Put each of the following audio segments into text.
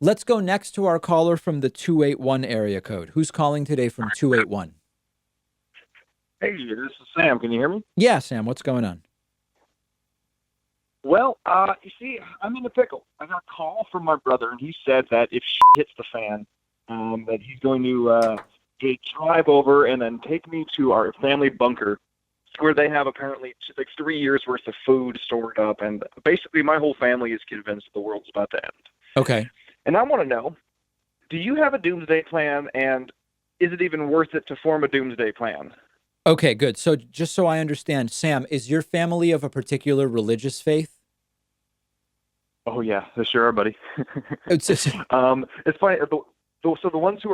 Let's go next to our caller from the 281 area code. Who's calling today from 281? Hey, this is Sam. Can you hear me? Yeah, Sam, what's going on? Well, you see, I'm in a pickle. I got a call from my brother, and he said that if hits the fan, that he's going to drive over and then take me to our family bunker, where they have apparently like 3 years worth of food stored up, and basically my whole family is convinced the world's about to end. Okay. And I want to know, do you have a doomsday plan, and is it even worth it to form a doomsday plan? Okay, good. So just so I understand, Sam, is your family of a particular religious faith? Oh yeah, they sure are, buddy. It's just, It's funny. So the ones who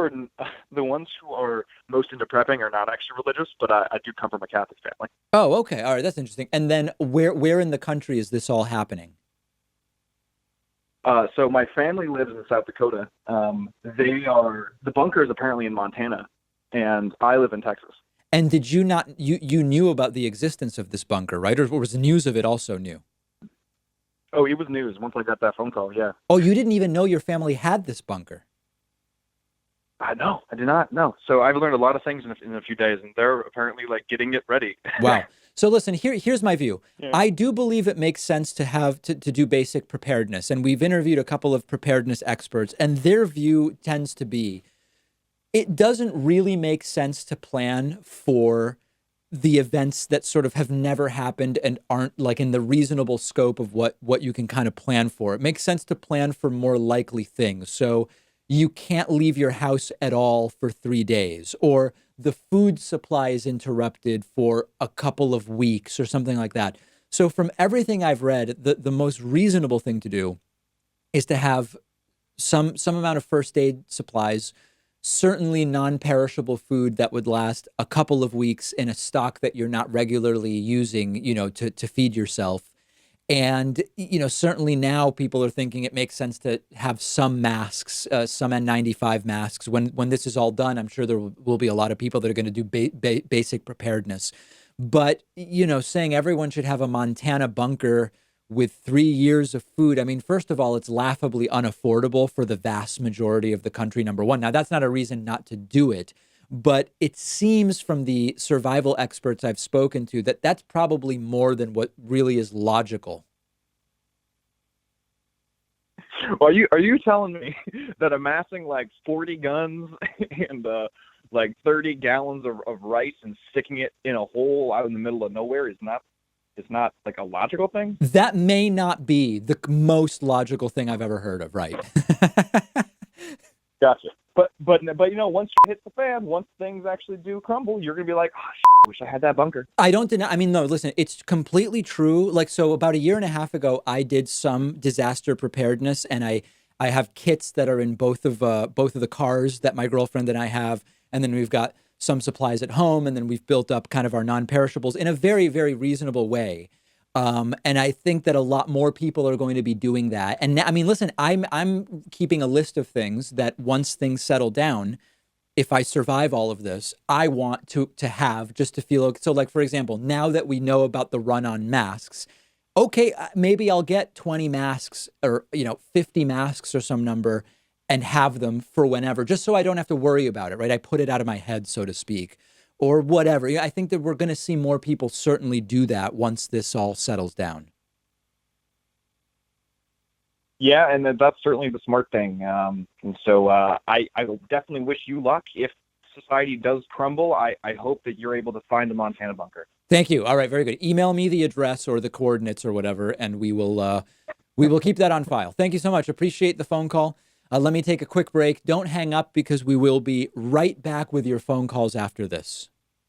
are most into prepping are not actually religious, but I do come from a Catholic family. oh, okay. All right, that's interesting. And then where in the country is this all happening? So my family lives in South Dakota. The bunker is apparently in Montana, and I live in Texas. And did you not you knew about the existence of this bunker, right? Or was the news of it also new? Oh, it was news once I got that phone call. Yeah, Oh, you didn't even know your family had this bunker. I know. I did not know. So I've learned a lot of things in a few days, and they're apparently like getting it ready. Wow. So listen, here's my view. Yeah. I do believe it makes sense to have to do basic preparedness. And we've interviewed a couple of preparedness experts, and their view tends to be it doesn't really make sense to plan for the events that sort of have never happened and aren't like in the reasonable scope of what you can kind of plan for. It makes sense to plan for more likely things. So you can't leave your house at all for 3 days, or the food supply is interrupted for a couple of weeks or something like that. So from everything I've read, the most reasonable thing to do is to have some amount of first aid supplies, certainly non-perishable food that would last a couple of weeks in a stock that you're not regularly using, to feed yourself. And, certainly now people are thinking it makes sense to have some masks, some N95 masks. When this is all done, I'm sure there will be a lot of people that are going to do basic preparedness. But, saying everyone should have a Montana bunker with 3 years of food. I mean, first of all, it's laughably unaffordable for the vast majority of the country, number one. Now, that's not a reason not to do it, but it seems from the survival experts I've spoken to that that's probably more than what really is logical. Well, are you telling me that amassing like 40 guns and like 30 gallons of rice and sticking it in a hole out in the middle of nowhere is not like a logical thing? That may not be the most logical thing I've ever heard of, right? Gotcha. But once you hit the fan, once things actually do crumble, you're gonna be like, oh, wish I had that bunker. I don't deny. I mean, no, listen, it's completely true. Like, so about a year and a half ago, I did some disaster preparedness, and I have kits that are in both of the cars that my girlfriend and I have, and then we've got some supplies at home, and then we've built up kind of our non-perishables in a very, very reasonable way. And I think that a lot more people are going to be doing that. And I mean, listen, I'm keeping a list of things that once things settle down, if I survive all of this, I want to have just to feel. So like, for example, now that we know about the run on masks, okay, maybe I'll get 20 masks or, 50 masks or some number and have them for whenever, just so I don't have to worry about it, right? I put it out of my head, so to speak, or whatever. I think that we're going to see more people certainly do that once this all settles down. Yeah, and that's certainly the smart thing. And so I definitely wish you luck. If society does crumble, I hope that you're able to find the Montana bunker. Thank you. All right, very good. Email me the address or the coordinates or whatever, and we will keep that on file. Thank you so much. Appreciate the phone call. Let me take a quick break. Don't hang up because we will be right back with your phone calls after this.